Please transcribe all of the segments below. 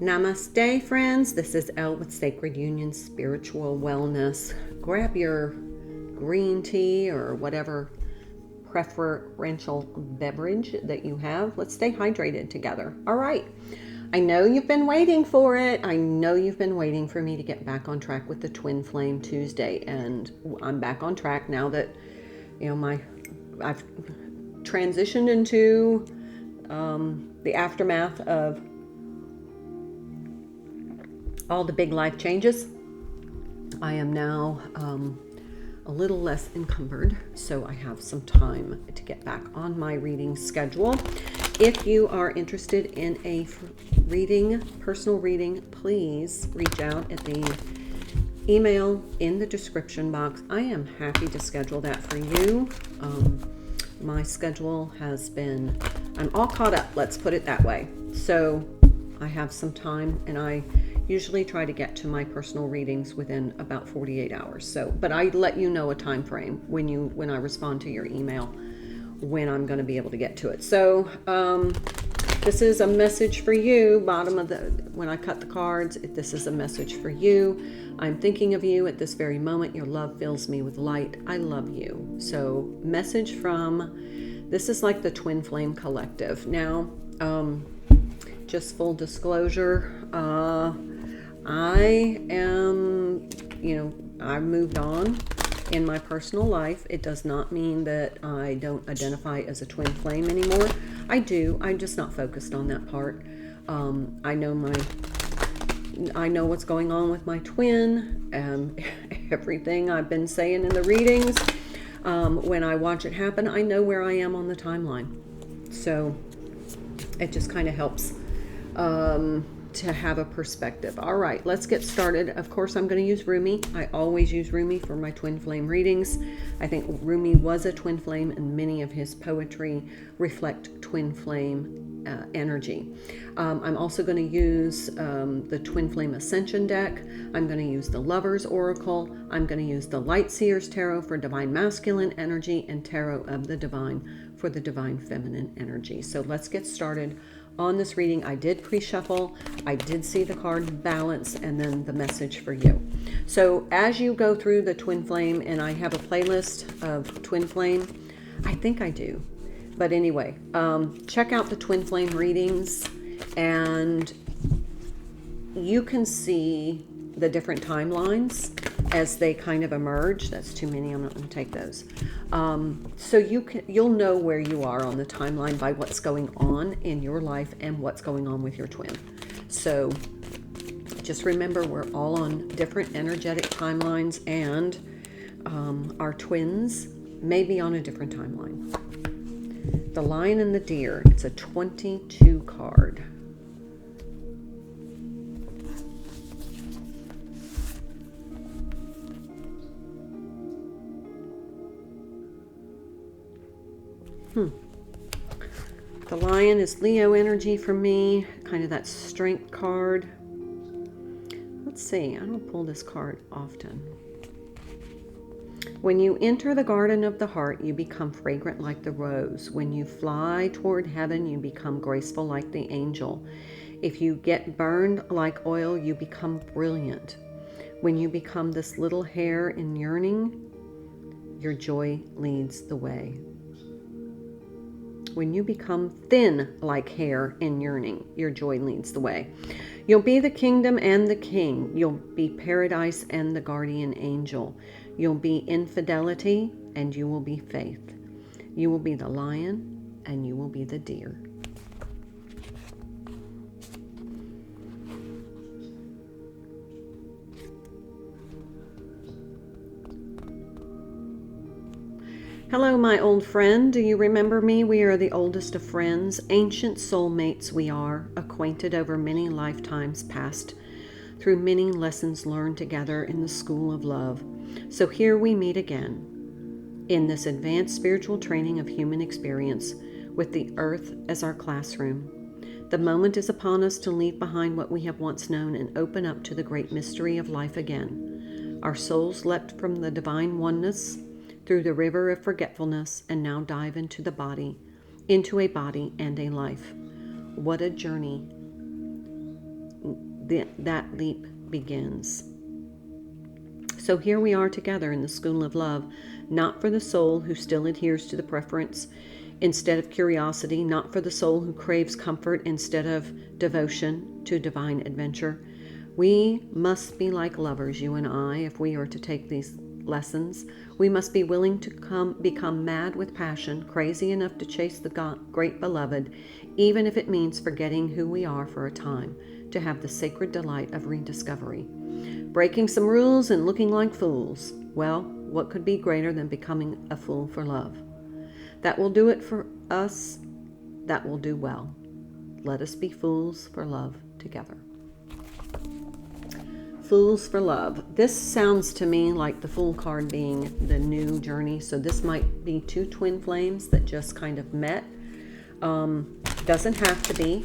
Namaste, friends. This is Elle with Sacred Union Spiritual Wellness. Grab your green tea or whatever preferential beverage that you have. Let's stay hydrated together. All right. I know you've been waiting for it. I know you've been waiting for me to get back on track with the Twin Flame Tuesday, and I'm back on track now that I've transitioned into the aftermath of all the big life changes. I am now a little less encumbered, so I have some time to get back on my reading schedule. If you are interested in a personal reading, please reach out at the email in the description box. I am happy to schedule that for you. My schedule has been, I'm all caught up, let's put it that way. So I have some time, and I usually try to get to my personal readings within about 48 hours. So, but I let you know a time frame when I respond to your email when I'm going to be able to get to it. So, this is a message for you. When I cut the cards, this is a message for you. I'm thinking of you at this very moment. Your love fills me with light. I love you. So, message from, this is like the Twin Flame Collective. Now, just full disclosure, I am, I've moved on in my personal life. It does not mean that I don't identify as a twin flame anymore. I do. I'm just not focused on that part. I know what's going on with my twin, everything I've been saying in the readings. When I watch it happen, I know where I am on the timeline. So it just kind of helps to have a perspective. All right, let's get started. Of course, I'm going to use Rumi. I always use Rumi for my twin flame readings. I think Rumi was a twin flame, and many of his poetry reflect twin flame energy. I'm also going to use the Twin Flame Ascension deck. I'm going to use the Lover's Oracle. I'm going to use the Light Seer's Tarot for Divine Masculine energy, and Tarot of the Divine for the Divine Feminine energy. So let's get started on this reading. I did pre-shuffle. I did see the card balance, and then the message for you. So as you go through the Twin Flame, and I have a playlist of Twin Flame, I think I do. But anyway, check out the Twin Flame readings, and you can see the different timelines as they kind of emerge. That's too many. I'm not going to take those. So you'll know where you are on the timeline by what's going on in your life and what's going on with your twin. So just remember, we're all on different energetic timelines, and our twins may be on a different timeline. The Lion and the Deer. It's a 22 card. The Lion is Leo energy for me, kind of that strength card. Let's see, I don't pull this card often. When you enter the garden of the heart, you become fragrant like the rose. When you fly toward heaven, you become graceful like the angel. If you get burned like oil, you become brilliant. When you become this little hare in yearning, your joy leads the way. When you become thin like hair in yearning, your joy leads the way. You'll be the kingdom and the king. You'll be paradise and the guardian angel. You'll be infidelity and you will be faith. You will be the lion and you will be the deer. Hello, my old friend. Do you remember me? We are the oldest of friends, ancient soulmates we are, acquainted over many lifetimes past, through many lessons learned together in the school of love. So here we meet again, in this advanced spiritual training of human experience, with the earth as our classroom. The moment is upon us to leave behind what we have once known and open up to the great mystery of life again. Our souls leapt from the divine oneness through the river of forgetfulness, and now dive into the body, into a body and a life. What a journey that leap begins. So here we are together in the school of love, not for the soul who still adheres to the preference instead of curiosity, not for the soul who craves comfort instead of devotion to divine adventure. We must be like lovers, you and I, if we are to take these lessons. We must be willing to become mad with passion, crazy enough to chase the great beloved, even if it means forgetting who we are for a time, to have the sacred delight of rediscovery. Breaking some rules and looking like fools. Well, what could be greater than becoming a fool for love? That will do it for us. That will do well. Let us be fools for love together. Fools for love. This sounds to me like the Fool card being the new journey. So this might be two twin flames that just kind of met. Doesn't have to be.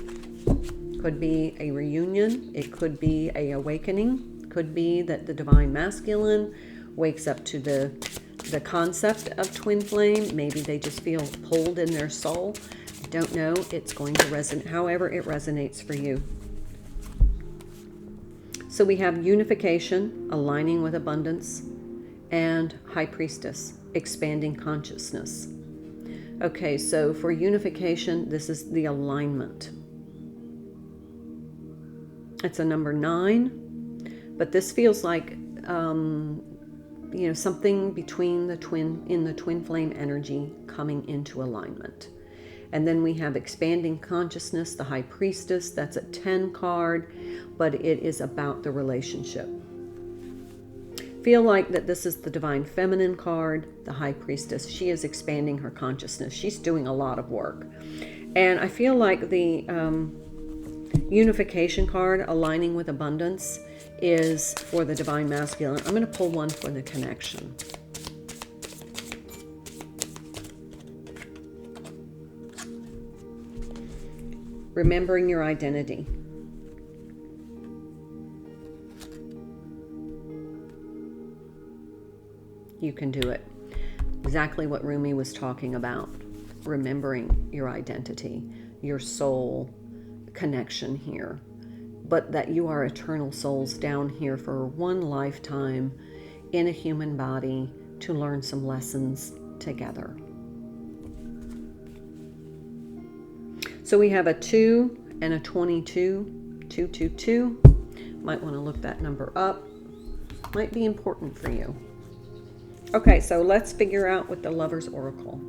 Could be a reunion. It could be a awakening. Could be that the divine masculine wakes up to the concept of twin flame. Maybe they just feel pulled in their soul. I don't know. It's going to resonate however it resonates for you. So we have unification, aligning with abundance, and High Priestess, expanding consciousness. Okay, so for unification, this is the alignment. It's a number 9, but this feels like something between the twin flame energy coming into alignment. And then we have expanding consciousness, the High Priestess. That's a 10 card, but it is about the relationship. Feel like that this is the Divine Feminine card, the High Priestess. She is expanding her consciousness. She's doing a lot of work. And I feel like the Unification card, aligning with abundance, is for the Divine Masculine. I'm going to pull one for the connection. Remembering your identity. You can do it. Exactly what Rumi was talking about. Remembering your identity, your soul connection here. But that you are eternal souls down here for one lifetime in a human body to learn some lessons together. So we have a 2 and a 22, 222. Might want to look that number up. Might be important for you. Okay, so let's figure out with the Lover's Oracle.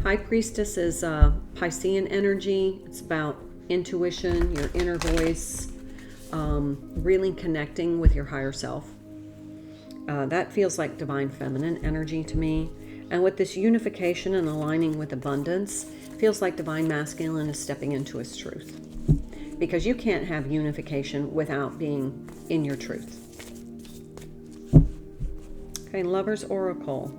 High Priestess is Piscean energy. It's about intuition, your inner voice, really connecting with your higher self. That feels like Divine Feminine energy to me. And with this unification and aligning with abundance, feels like Divine Masculine is stepping into his truth. Because you can't have unification without being in your truth. Okay, Lover's Oracle.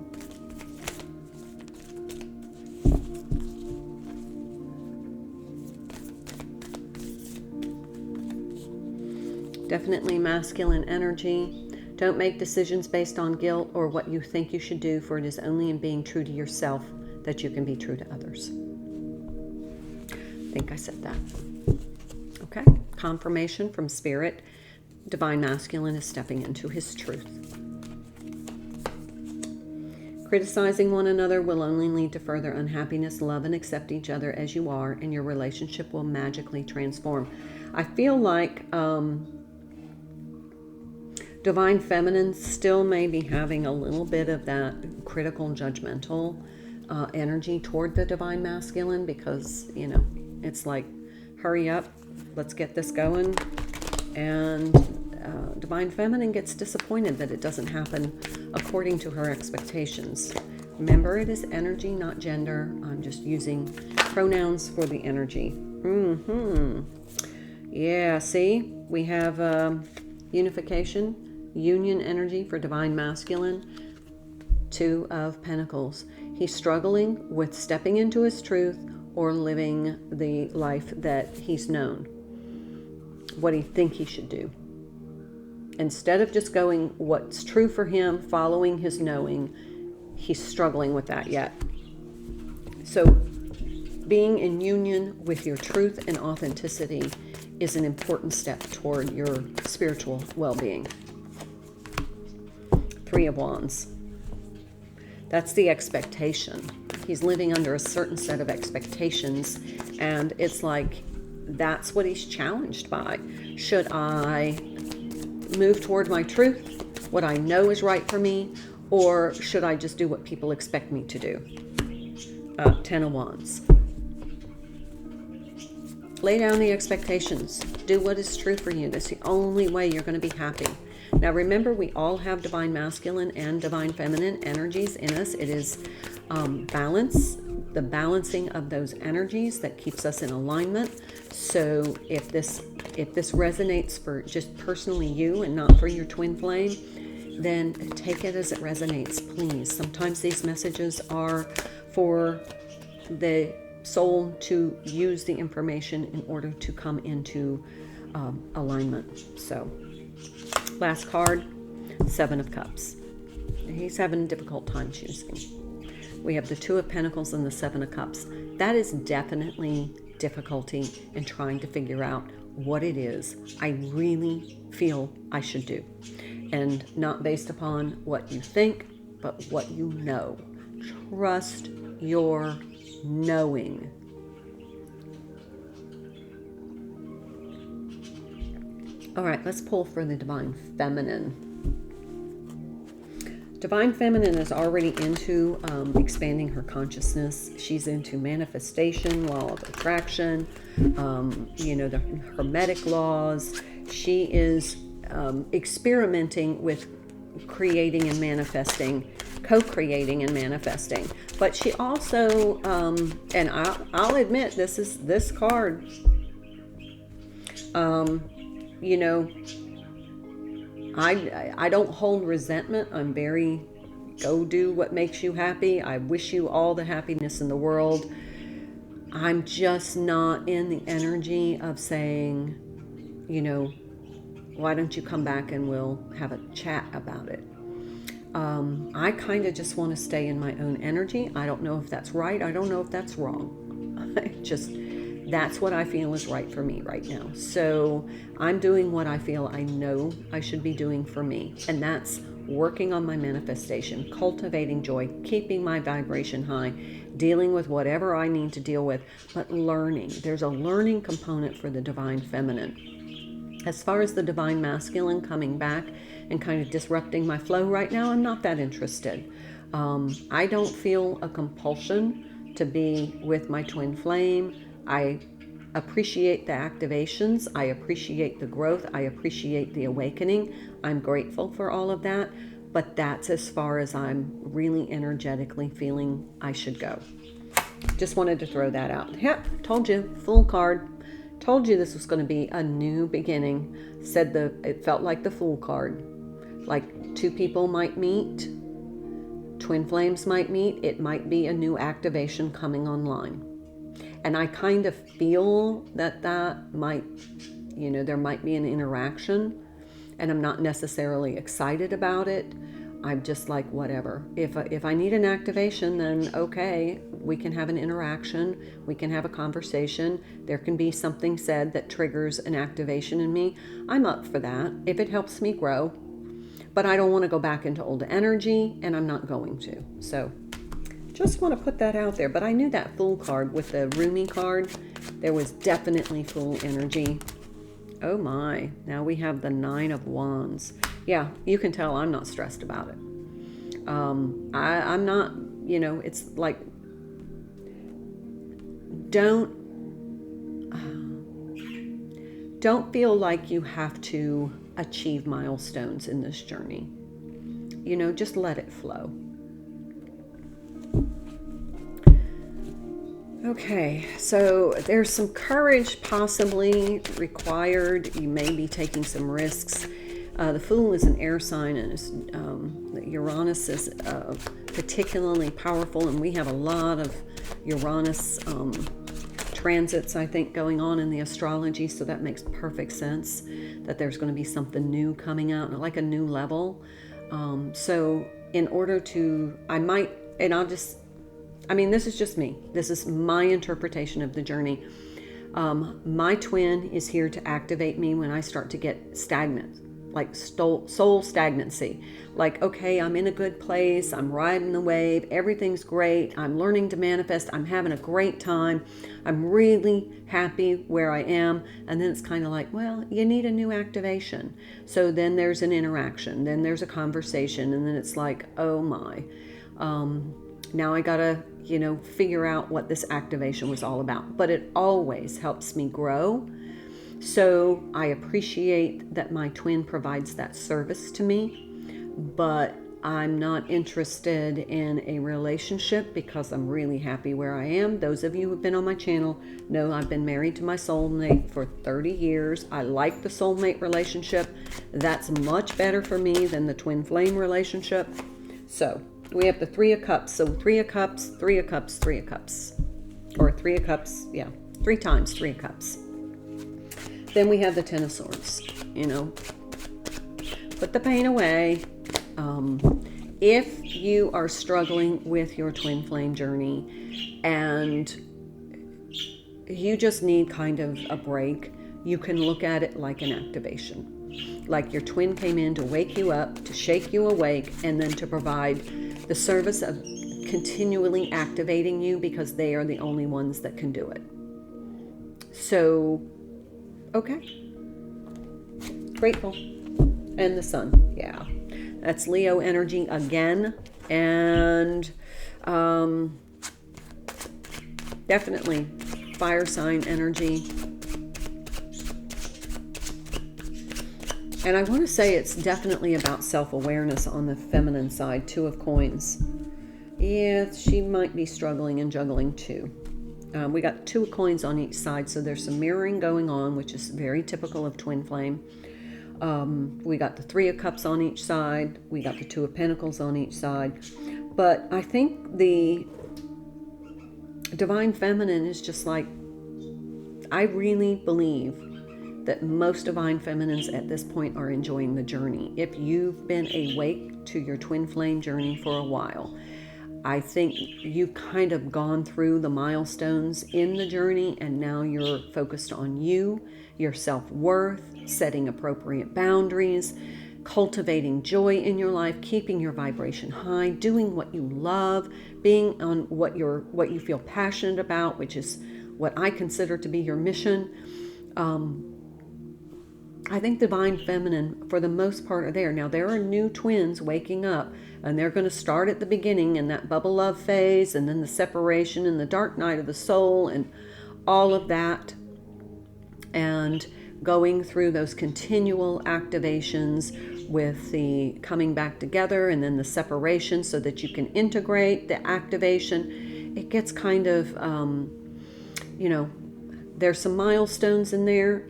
Definitely masculine energy. Don't make decisions based on guilt or what you think you should do, for it is only in being true to yourself that you can be true to others. I think I said that. Okay, confirmation from Spirit. Divine Masculine is stepping into his truth. Criticizing one another will only lead to further unhappiness. Love and accept each other as you are, and your relationship will magically transform. I feel like Divine Feminine still may be having a little bit of that critical, judgmental energy toward the Divine Masculine, because, you know, it's like, hurry up, let's get this going. And Divine Feminine gets disappointed that it doesn't happen according to her expectations. Remember, it is energy, not gender. I'm just using pronouns for the energy. Yeah, see, we have unification, union energy for Divine Masculine, 2 of Pentacles. He's struggling with stepping into his truth or living the life that he's known, what he thinks he should do. Instead of just going what's true for him, following his knowing, he's struggling with that yet. So being in union with your truth and authenticity is an important step toward your spiritual well-being. 3 of Wands. That's the expectation. He's living under a certain set of expectations, and it's like that's what he's challenged by. Should I move toward my truth, what I know is right for me, or should I just do what people expect me to do? 10 of Wands. Lay down the expectations. Do what is true for you. That's the only way you're going to be happy. Now remember, we all have divine masculine and divine feminine energies in us. It is balance, the balancing of those energies that keeps us in alignment. So if this resonates for just personally you and not for your twin flame, then take it as it resonates, please. Sometimes these messages are for the soul to use the information in order to come into alignment. So last card, 7 of Cups. He's having a difficult time choosing. We have the 2 of Pentacles and the 7 of Cups. That is definitely difficulty in trying to figure out what it is I really feel I should do. And not based upon what you think, but what you know. Trust your knowing. All right, let's pull for the Divine Feminine. Divine Feminine is already into expanding her consciousness. She's into manifestation, law of attraction, the Hermetic laws. She is experimenting with creating and manifesting, co-creating and manifesting. But she also, and I'll admit, this card, I don't hold resentment. I'm very, go do what makes you happy. I wish you all the happiness in the world. I'm just not in the energy of saying, why don't you come back and we'll have a chat about it. I kind of just want to stay in my own energy. I don't know if that's right. I don't know if that's wrong. That's what I feel is right for me right now. So I'm doing what I feel I know I should be doing for me. And that's working on my manifestation, cultivating joy, keeping my vibration high, dealing with whatever I need to deal with, but learning. There's a learning component for the Divine Feminine. As far as the Divine Masculine coming back and kind of disrupting my flow right now, I'm not that interested. I don't feel a compulsion to be with my twin flame. I appreciate the activations. I appreciate the growth. I appreciate the awakening. I'm grateful for all of that. But that's as far as I'm really energetically feeling I should go. Just wanted to throw that out. Yep, told you, full card. Told you this was going to be a new beginning. It felt like the Fool card. Like 2 people might meet. Twin flames might meet. It might be a new activation coming online. And I kind of feel that might, there might be an interaction, and I'm not necessarily excited about it. I'm just like, whatever. If I need an activation, then okay, we can have an interaction. We can have a conversation. There can be something said that triggers an activation in me. I'm up for that if it helps me grow. But I don't want to go back into old energy, and I'm not going to. So just want to put that out there. But I knew that Fool card with the Rumi card, there was definitely Fool energy. Oh my, now we have the 9 of Wands. Yeah, you can tell I'm not stressed about it. I'm not, it's like, don't feel like you have to achieve milestones in this journey. Just let it flow. Okay, so there's some courage possibly required. You may be taking some risks. The Fool is an air sign, and Uranus is particularly powerful, and we have a lot of Uranus transits, I think, going on in the astrology, so that makes perfect sense that there's going to be something new coming out, like a new level. So in order to, I'll just I mean, this is just me. This is my interpretation of the journey. My twin is here to activate me when I start to get stagnant, like soul stagnancy. Like, okay, I'm in a good place. I'm riding the wave. Everything's great. I'm learning to manifest. I'm having a great time. I'm really happy where I am. And then it's kind of like, well, you need a new activation. So then there's an interaction. Then there's a conversation. And then it's like, oh my. Now I gotta, figure out what this activation was all about. But it always helps me grow. So I appreciate that my twin provides that service to me, but I'm not interested in a relationship because I'm really happy where I am. Those of you who've been on my channel know I've been married to my soulmate for 30 years. I like the soulmate relationship. That's much better for me than the twin flame relationship. So we have the Three of Cups. So Three of Cups, Three of Cups, Three of Cups. Or Three of Cups, yeah. 3 times Three of Cups. Then we have the Ten of Swords, Put the pain away. If you are struggling with your twin flame journey and you just need kind of a break, you can look at it like an activation. Like your twin came in to wake you up, to shake you awake, and then to provide the service of continually activating you because they are the only ones that can do it. So, okay. Grateful. And the sun, yeah. That's Leo energy again. And definitely fire sign energy. And I want to say it's definitely about self-awareness on the feminine side. Two of Coins. Yeah, she might be struggling and juggling too. We got 2 of Coins on each side, so there's some mirroring going on, which is very typical of twin flame. We got the 3 of Cups on each side. We got the 2 of Pentacles on each side. But I think the Divine Feminine is just like, I really believe that most Divine Feminines at this point are enjoying the journey. If you've been awake to your twin flame journey for a while, I think you've kind of gone through the milestones in the journey, and now you're focused on you, your self-worth, setting appropriate boundaries, cultivating joy in your life, keeping your vibration high, doing what you love, being on what you feel passionate about, which is what I consider to be your mission. I think Divine Feminine, for the most part, are there. Now, there are new twins waking up, and they're going to start at the beginning in that bubble love phase, and then the separation and the dark night of the soul, and all of that, and going through those continual activations with the coming back together and then the separation so that you can integrate the activation. It gets kind of, there's some milestones in there,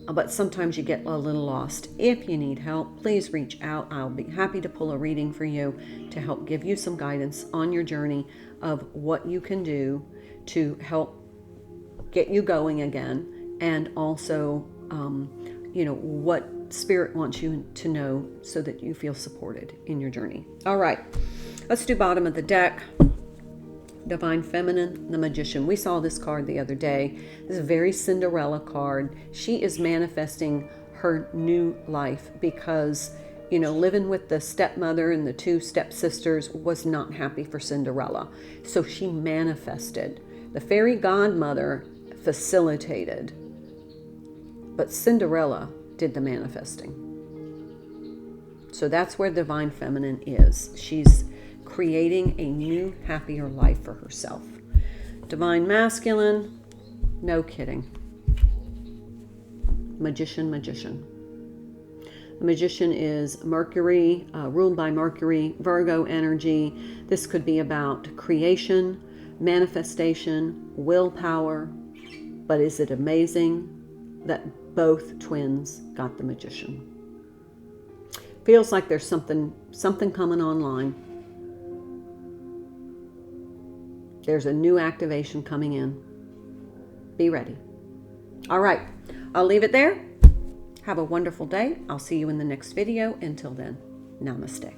but sometimes you get a little lost. If you need help, please reach out. I'll be happy to pull a reading for you to help give you some guidance on your journey of what you can do to help get you going again, and also, what Spirit wants you to know so that you feel supported in your journey. All right, let's do bottom of the deck. Divine Feminine, the Magician. We saw this card the other day. This is a very Cinderella card. She is manifesting her new life because, living with the stepmother and the 2 stepsisters was not happy for Cinderella. So she manifested. The fairy godmother facilitated, but Cinderella did the manifesting. So that's where Divine Feminine is. She's creating a new, happier life for herself. Divine Masculine, no kidding. Magician. The Magician is Mercury, ruled by Mercury, Virgo energy. This could be about creation, manifestation, willpower. But is it amazing that both twins got the Magician? Feels like there's something coming online. There's a new activation coming in. Be ready. All right, I'll leave it there. Have a wonderful day. I'll see you in the next video. Until then, namaste.